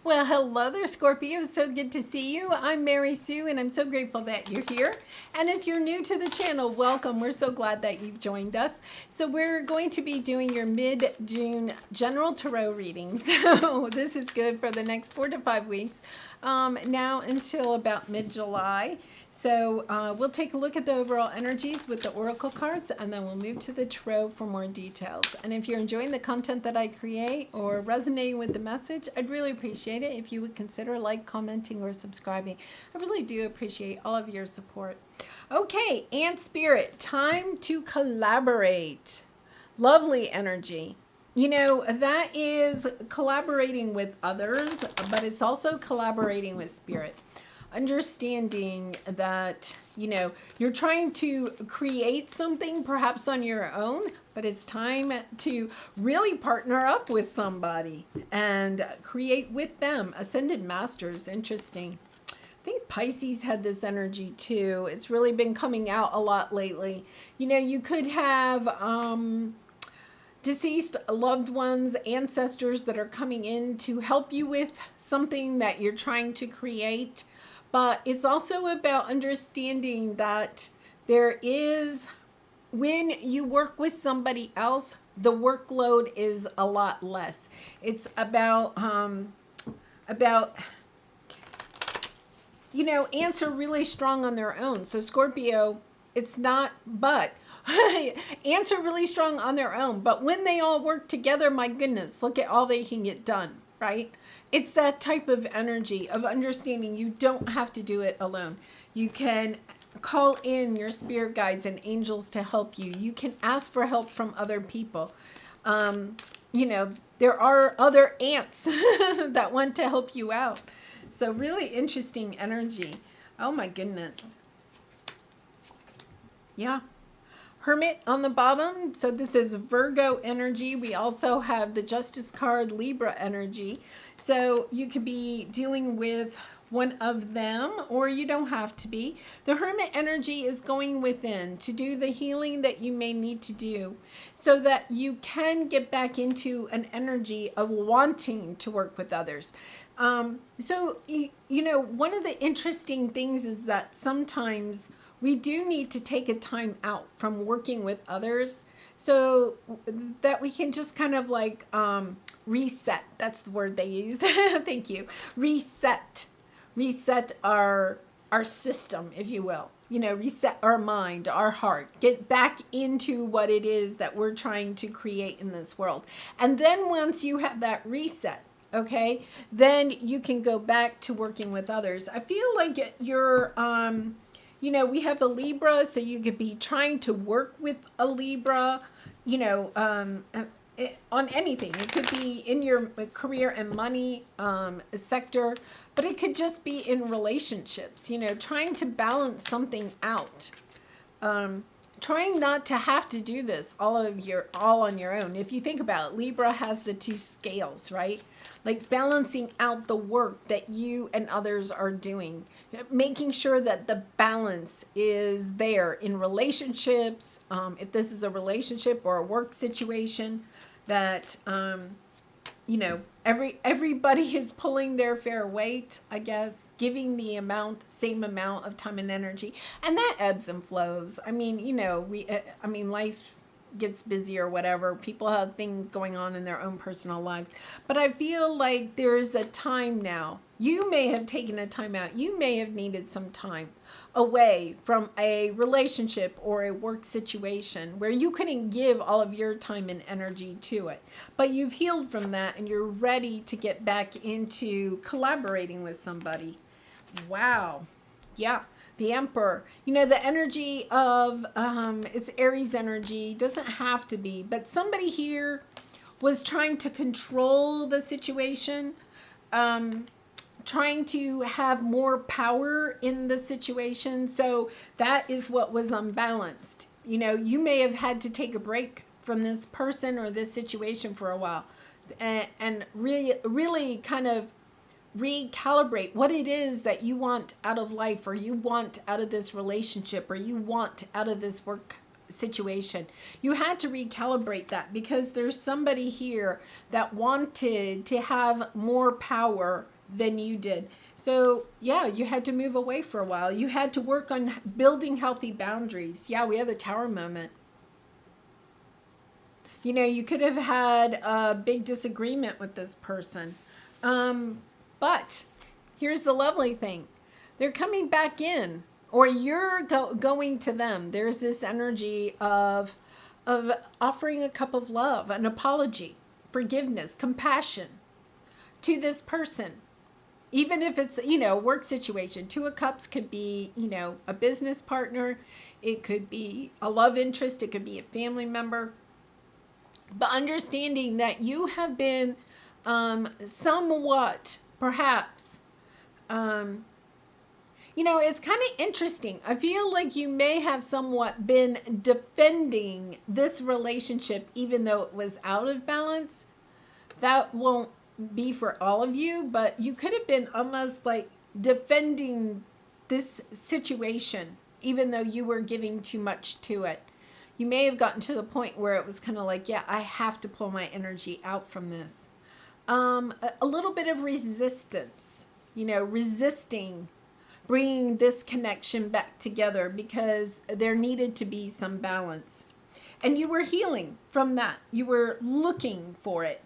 Well, hello there, Scorpio. So good to see you. I'm Mary Sue, and I'm so grateful that you're here. And if you're new to the channel, welcome. We're so glad that you've joined us. So we're going to be doing your mid-June general tarot readings. So this is good for the next 4 to 5 weeks, now until about mid-July. So we'll take a look at the overall energies with the oracle cards, and then we'll move to the tarot for more details. And if you're enjoying the content that I create or resonating with the message, I'd really appreciate it if you would consider commenting, or subscribing. I really do appreciate all of your support. Okay, Ant Spirit, time to collaborate. Lovely energy. You know, that is collaborating with others, but it's also collaborating with Spirit. Understanding that, you're trying to create something perhaps on your own, but it's time to really partner up with somebody and create with them. Ascended Masters, interesting. I think Pisces had this energy too. It's really been coming out a lot lately. You could have deceased loved ones, ancestors that are coming in to help you with something that you're trying to create. But it's also about understanding that there is, when you work with somebody else, the workload is a lot less. It's about ants are really strong on their own. So Scorpio, it's not, but ants are really strong on their own. But when they all work together, my goodness, look at all they can get done, right? It's that type of energy of understanding you don't have to do it alone. You can call in your spirit guides and angels to help you. You can ask for help from other people. There are other ants that want to help you out. So really interesting energy. Oh my goodness. Yeah. Hermit on the bottom. So this is Virgo energy. We also have the Justice card, Libra energy. So you could be dealing with one of them, or you don't have to be. The Hermit energy is going within to do the healing that you may need to do so that you can get back into an energy of wanting to work with others. One of the interesting things is that sometimes we do need to take a time out from working with others so that we can just kind of reset. That's the word they use. Thank you. Reset our system, if you will. Reset our mind, our heart, get back into what it is that we're trying to create in this world. And then once you have that reset, okay, then you can go back to working with others. I feel like you're, we have the Libra, so you could be trying to work with a Libra, on anything. It could be in your career and money sector, but it could just be in relationships, trying to balance something out. Trying not to have to do this all on your own. If you think about it, Libra has the 2 scales, right? Like balancing out the work that you and others are doing, making sure that the balance is there in relationships. If this is a relationship or a work situation, that everybody is pulling their fair weight, I guess, giving the same amount of time and energy, and that ebbs and flows. Life gets busy or whatever. People have things going on in their own personal lives, but I feel like there's a time now. You may have taken a time out. You may have needed some time away from a relationship or a work situation where you couldn't give all of your time and energy to it. But you've healed from that and you're ready to get back into collaborating with somebody. Wow. Yeah. The Emperor. The energy of, it's Aries energy. Doesn't have to be, but somebody here was trying to control the situation. Trying to have more power in the situation. So that is what was unbalanced. You may have had to take a break from this person or this situation for a while and really kind of recalibrate what it is that you want out of life, or you want out of this relationship, or you want out of this work situation. You had to recalibrate that because there's somebody here that wanted to have more power than you did. So yeah, you had to move away for a while. You had to work on building healthy boundaries. Yeah, we have the tower moment. You know, you could have had a big disagreement with this person. But here's the lovely thing. They're coming back in, or you're going to them. There's this energy of offering a cup of love, an apology, forgiveness, compassion to this person. Even if it's, you know, work situation. Two of Cups could be, you know, a business partner. It could be a love interest. It could be a family member. But understanding that you have been somewhat, perhaps, you know, it's kind of interesting. I feel like you may have somewhat been defending this relationship even though it was out of balance. That won't be for all of you, but you could have been almost like defending this situation even though you were giving too much to it. You may have gotten to the point where it was kind of like, yeah, I have to pull my energy out from this. A little bit of resistance, you know, resisting bringing this connection back together because there needed to be some balance. And you were healing from that. You were looking for it.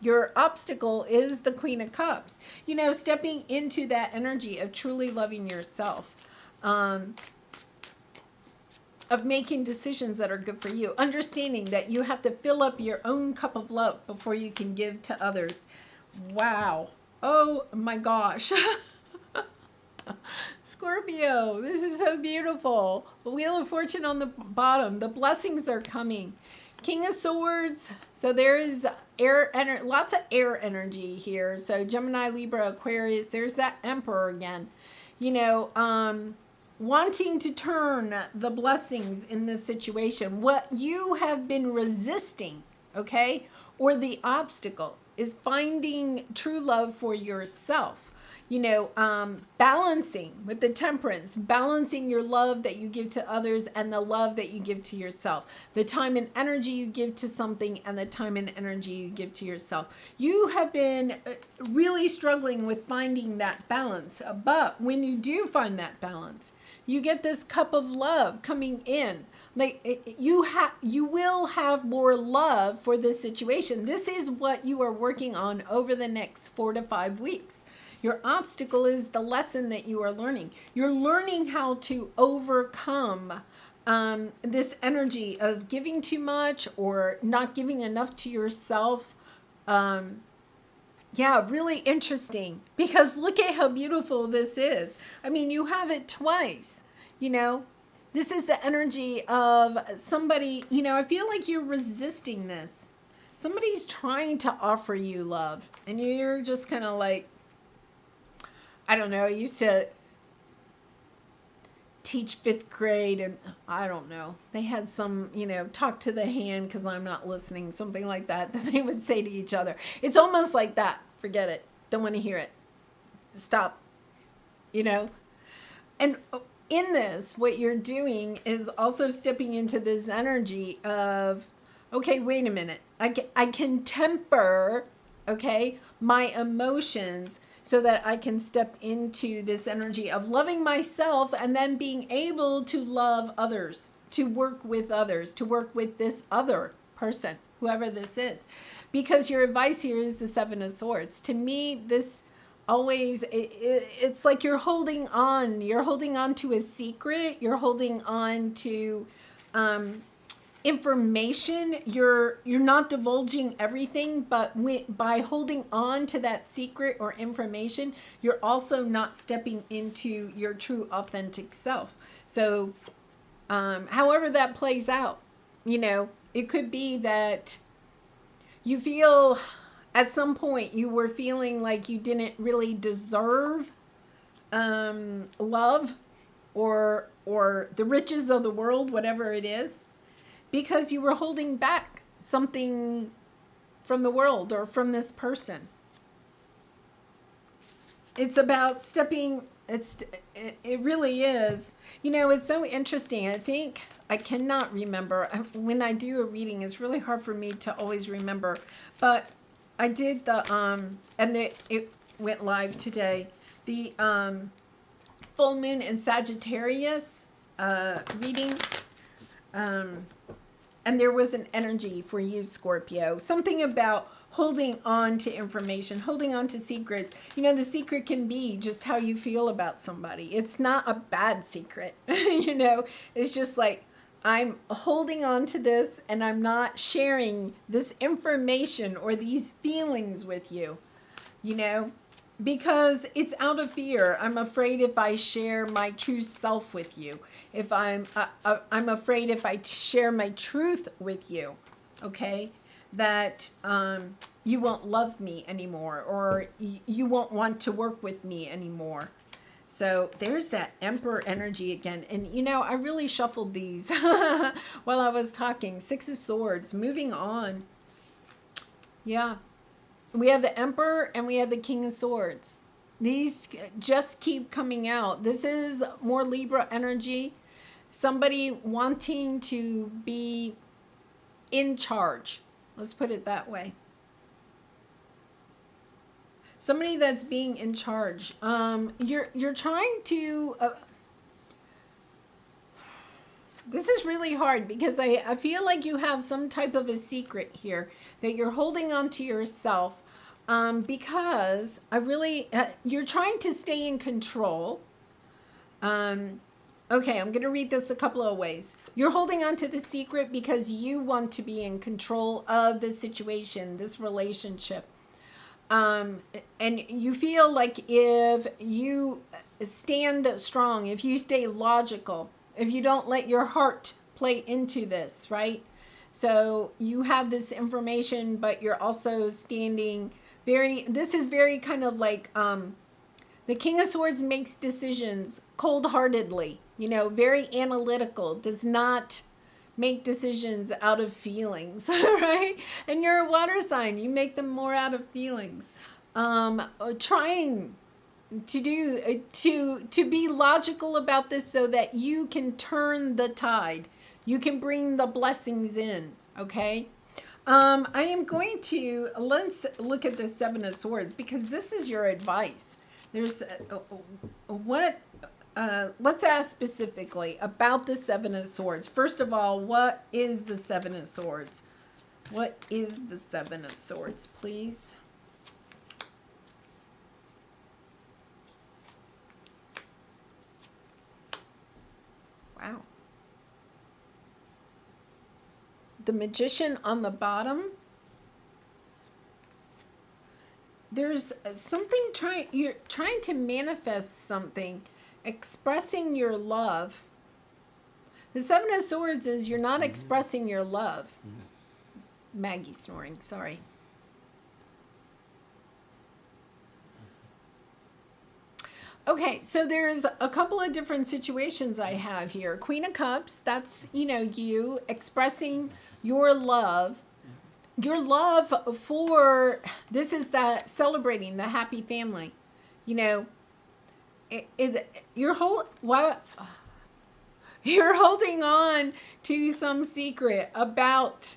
Your obstacle is the Queen of Cups. You know, stepping into that energy of truly loving yourself. Of making decisions that are good for you. Understanding that you have to fill up your own cup of love before you can give to others. Wow. Oh my gosh. Scorpio, this is so beautiful. The Wheel of Fortune on the bottom. The blessings are coming. King of Swords. So there is lots of air energy here. So Gemini, Libra, Aquarius. There's that Emperor again. You know, wanting to turn the blessings in this situation. What you have been resisting, okay, or the obstacle is finding true love for yourself. You know, balancing with the Temperance, balancing your love that you give to others and the love that you give to yourself. The time and energy you give to something and the time and energy you give to yourself. You have been really struggling with finding that balance. But when you do find that balance, you get this cup of love coming in. Like you will have more love for this situation. This is what you are working on over the next 4 to 5 weeks. Your obstacle is the lesson that you are learning. You're learning how to overcome this energy of giving too much or not giving enough to yourself. Yeah, really interesting. Because look at how beautiful this is. I mean, you have it twice, you know. This is the energy of somebody, you know, I feel like you're resisting this. Somebody's trying to offer you love. And you're just kind of like, I don't know, I used to teach 5th grade and I don't know. They had some, you know, talk to the hand because I'm not listening, something like that they would say to each other. It's almost like that. Forget it. Don't want to hear it. Stop. You know? And in this, what you're doing is also stepping into this energy of, okay, wait a minute. I can temper, okay, my emotions so that I can step into this energy of loving myself and then being able to love others, to work with others, to work with this other person, whoever this is. Because your advice here is the 7 of Swords. To me, this always, it's like you're holding on to a secret, you're holding on to information. You're not divulging everything, but by holding on to that secret or information, you're also not stepping into your true authentic self. So however that plays out, you know, it could be that you feel at some point you were feeling like you didn't really deserve love or the riches of the world, whatever it is, because you were holding back something from the world or from this person. It's about stepping, it really is. You know, it's so interesting. I think, I cannot remember. When I do a reading, it's really hard for me to always remember. But I did the, went live today. The full moon in Sagittarius reading. And there was an energy for you, Scorpio. Something about holding on to information, holding on to secrets. You know, the secret can be just how you feel about somebody. It's not a bad secret. You know, it's just like, I'm holding on to this and I'm not sharing this information or these feelings with you, you know, because it's out of fear. I'm afraid if I share my true self with you, if I'm afraid if I share my truth with you, okay, that you won't love me anymore, or you won't want to work with me anymore. So there's that Emperor energy again. And, you know, I really shuffled these while I was talking. Six of Swords, moving on. Yeah. We have the Emperor and we have the King of Swords. These just keep coming out. This is more Libra energy. Somebody wanting to be in charge. Let's put it that way. Somebody that's being in charge. You're trying to... this is really hard because I feel like you have some type of a secret here that you're holding on to yourself, because you're trying to stay in control. Okay, I'm going to read this a couple of ways. You're holding on to the secret because you want to be in control of the situation, this relationship. And you feel like if you stand strong, if you stay logical, if you don't let your heart play into this, right? So you have this information, but you're also standing this is very kind of like, the King of Swords makes decisions cold-heartedly, you know, very analytical, does not make decisions out of feelings, right? And you're a water sign. You make them more out of feelings. Trying to be logical about this so that you can turn the tide. You can bring the blessings in, okay? I am going to, let's look at the Seven of Swords because this is your advice. There's, let's ask specifically about the Seven of Swords. First of all, what is the Seven of Swords? What is the Seven of Swords, please? Wow. The Magician on the bottom. There's something you're trying to manifest something, expressing your love. The Seven of Swords is you're not expressing your love. Maggie snoring, sorry. Okay, so there's a couple of different situations I have here. Queen of Cups, that's, you know, you expressing your love for, this is that celebrating the happy family, you know, you're holding on to some secret about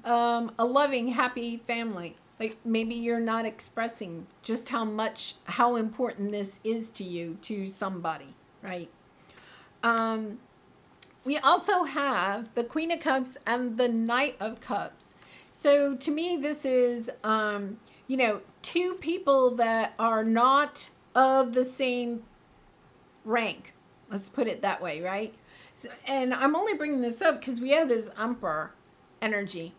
a loving, happy family. Like maybe you're not expressing just how important this is to you, to somebody, right? We also have the Queen of Cups and the Knight of Cups. So to me, this is, you know, two people that are not of the same rank. Let's put it that way, right? So, and I'm only bringing this up because we have this Emperor energy.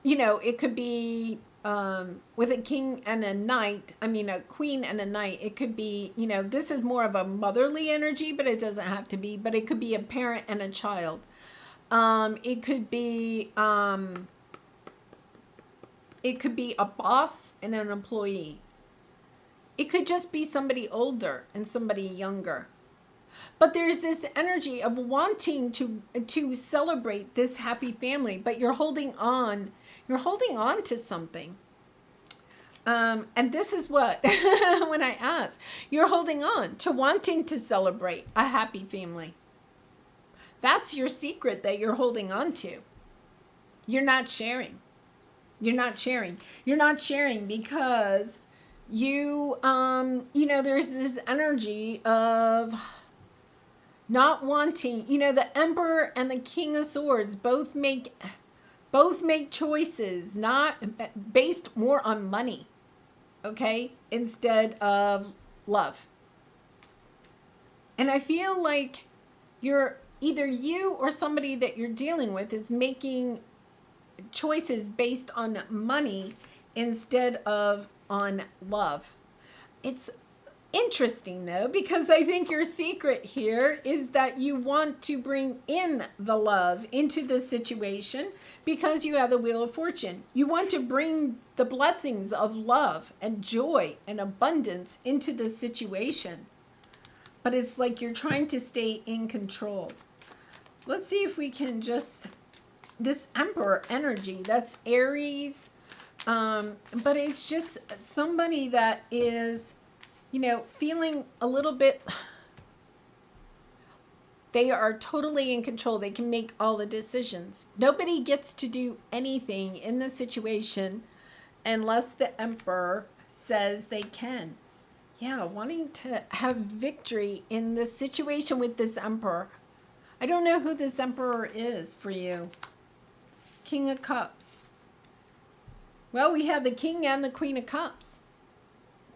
You know, it could be with a king and a knight, a queen and a knight. It could be, you know, this is more of a motherly energy, but it doesn't have to be. But it could be a parent and a child. It could be a boss and an employee. It could just be somebody older and somebody younger. But there's this energy of wanting to celebrate this happy family, but you're holding on to something. And this is what, when I ask, you're holding on to wanting to celebrate a happy family. That's your secret that you're holding on to. You're not sharing. You're not sharing because There's this energy of not wanting, the Emperor and the King of Swords both make choices not based more on money, okay, instead of love. And I feel like either you or somebody that you're dealing with is making choices based on money instead of on love. It's interesting though, because I think your secret here is that you want to bring in the love into the situation because you have the Wheel of Fortune. You want to bring the blessings of love and joy and abundance into the situation. But it's like you're trying to stay in control. Let's see if we can this Emperor energy, that's Aries. But it's just somebody that is, feeling a little bit, they are totally in control. They can make all the decisions. Nobody gets to do anything in the situation unless the Emperor says they can. Yeah, wanting to have victory in this situation with this Emperor. I don't know who this Emperor is for you. King of Cups. Well, we have the King and the Queen of Cups.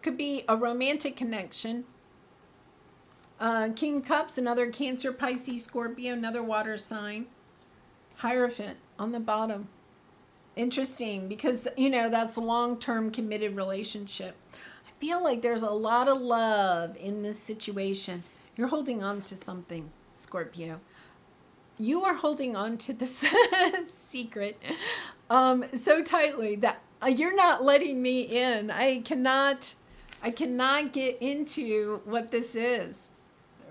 Could be a romantic connection. King of Cups, another Cancer, Pisces, Scorpio, another water sign. Hierophant on the bottom. Interesting, because, that's a long-term committed relationship. I feel like there's a lot of love in this situation. You're holding on to something, Scorpio. You are holding on to this secret so tightly that you're not letting me in. I cannot get into what this is.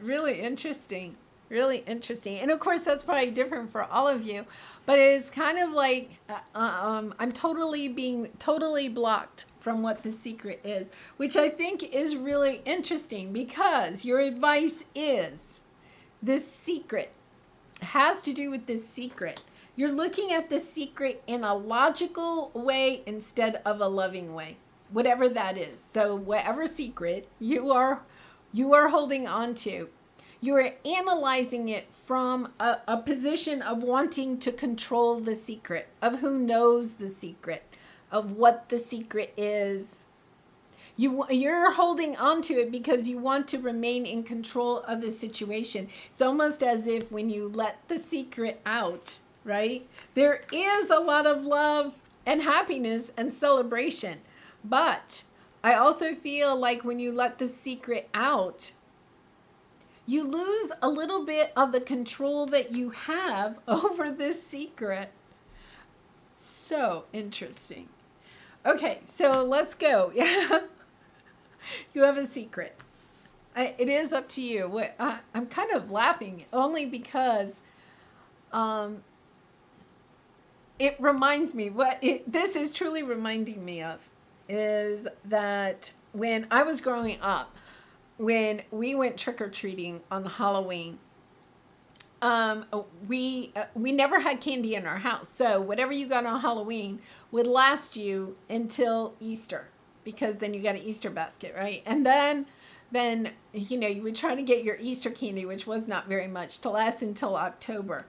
Really interesting. Really interesting. And of course, that's probably different for all of you. But it's kind of like I'm being totally blocked from what the secret is, which I think is really interesting because your advice is this secret has to do with this secret. You're looking at the secret in a logical way instead of a loving way, whatever that is. So whatever secret you are holding on to, you're analyzing it from a position of wanting to control the secret, of who knows the secret, of what the secret is. You're holding on to it because you want to remain in control of the situation. It's almost as if when you let the secret out, right? There is a lot of love and happiness and celebration. But I also feel like when you let the secret out, you lose a little bit of the control that you have over this secret. So interesting. Okay, so let's go. Yeah. You have a secret. It is up to you. I'm kind of laughing only because it reminds me, this is truly reminding me of is that when I was growing up, when we went trick-or-treating on Halloween, we never had candy in our house. So whatever you got on Halloween would last you until Easter, because then you got an Easter basket, right? And then you would try to get your Easter candy, which was not very much, to last until October.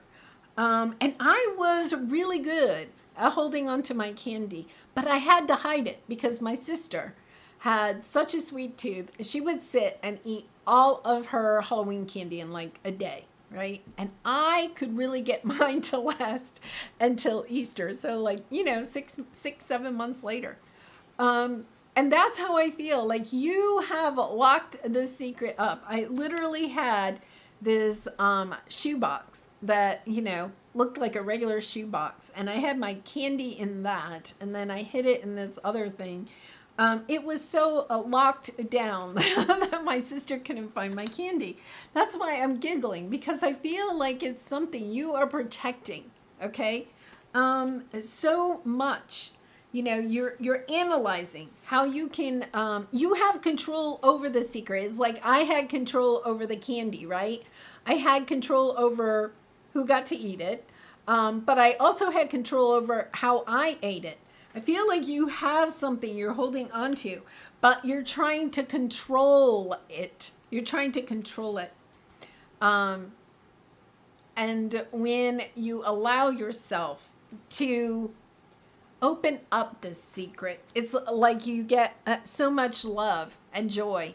And I was really good at holding on to my candy, but I had to hide it because my sister had such a sweet tooth. She would sit and eat all of her Halloween candy in like a day, right? And I could really get mine to last until Easter. So 7 months later. And that's how I feel. Like you have locked the secret up. I literally had this shoebox that, looked like a regular shoebox. And I had my candy in that. And then I hid it in this other thing. It was so locked down that my sister couldn't find my candy. That's why I'm giggling, because I feel like it's something you are protecting, okay? So much. You're analyzing how you can, you have control over the secret. It's like I had control over the candy, right? I had control over who got to eat it, but I also had control over how I ate it. I feel like you have something you're holding on to, but you're trying to control it. You're trying to control it. And when you allow yourself to open up this secret, it's like you get so much love and joy.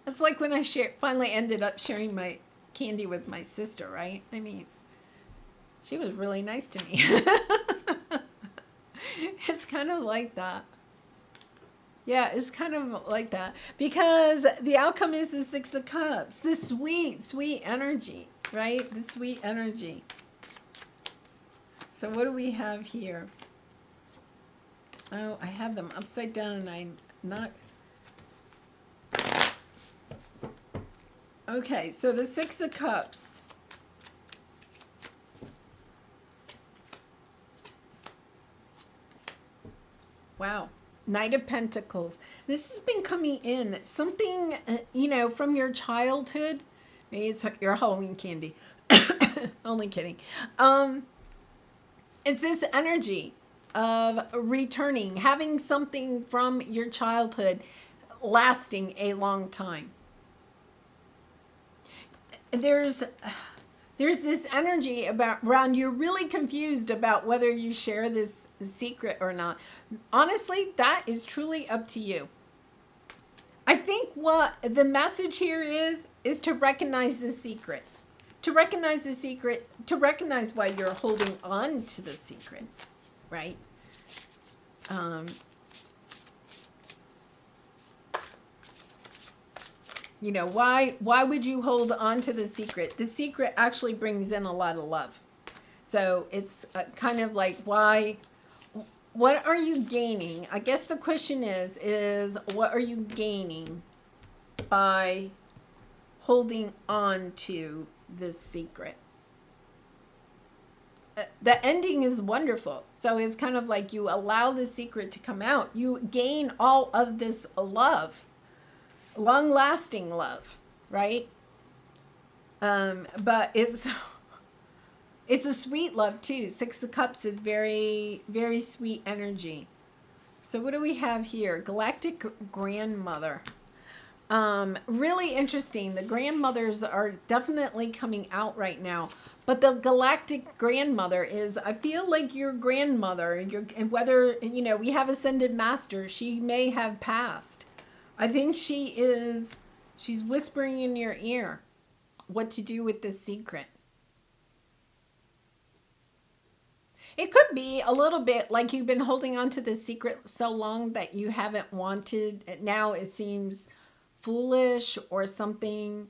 It's like when I finally ended up sharing my candy with my sister, right? I mean, she was really nice to me. It's kind of like that. Yeah, it's kind of like that. Because the outcome is the Six of Cups. The sweet, sweet energy, right? The sweet energy. So what do we have here? Oh, I have them upside down and I'm not... Okay, so the Six of Cups. Wow. Knight of Pentacles. This has been coming in. Something, from your childhood. Maybe it's your Halloween candy. Only kidding. It's this energy of returning, having something from your childhood lasting a long time. There's this energy around you're really confused about whether you share this secret or not. Honestly, that is truly up to you. I think what the message here is to recognize the secret. To recognize the secret, to recognize why you're holding on to the secret, right? Why would you hold on to the secret? The secret actually brings in a lot of love. So it's kind of like, what are you gaining? I guess the question is what are you gaining by holding on to this secret? The ending is wonderful. So it's kind of like you allow the secret to come out. You gain all of this love. Long-lasting love, right? But it's a sweet love too. Six of Cups is very, very sweet energy. So what do we have here? Galactic Grandmother. Really interesting. The grandmothers are definitely coming out right now. But the Galactic Grandmother is, I feel like your grandmother, and whether, we have Ascended Master, she may have passed. I think she's whispering in your ear what to do with this secret. It could be a little bit like you've been holding on to this secret so long that you haven't wanted. Now it seems foolish or something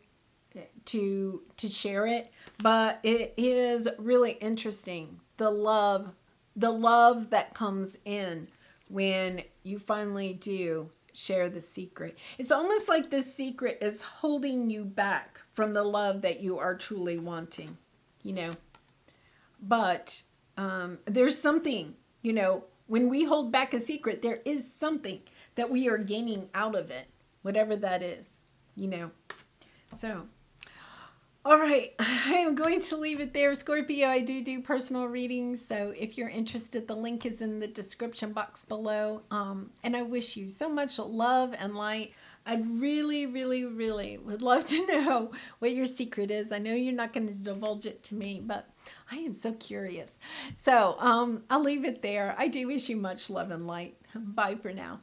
to share it. But it is really interesting. The love that comes in when you finally do share the secret. It's almost like this secret is holding you back from the love that you are truly wanting, But there's something, when we hold back a secret, there is something that we are gaining out of it, whatever that is, So, all right, I am going to leave it there. Scorpio, I do personal readings, so if you're interested, the link is in the description box below. And I wish you so much love and light. I'd really, really, really would love to know what your secret is. I know you're not going to divulge it to me, but I am so curious. So I'll leave it there. I do wish you much love and light. Bye for now.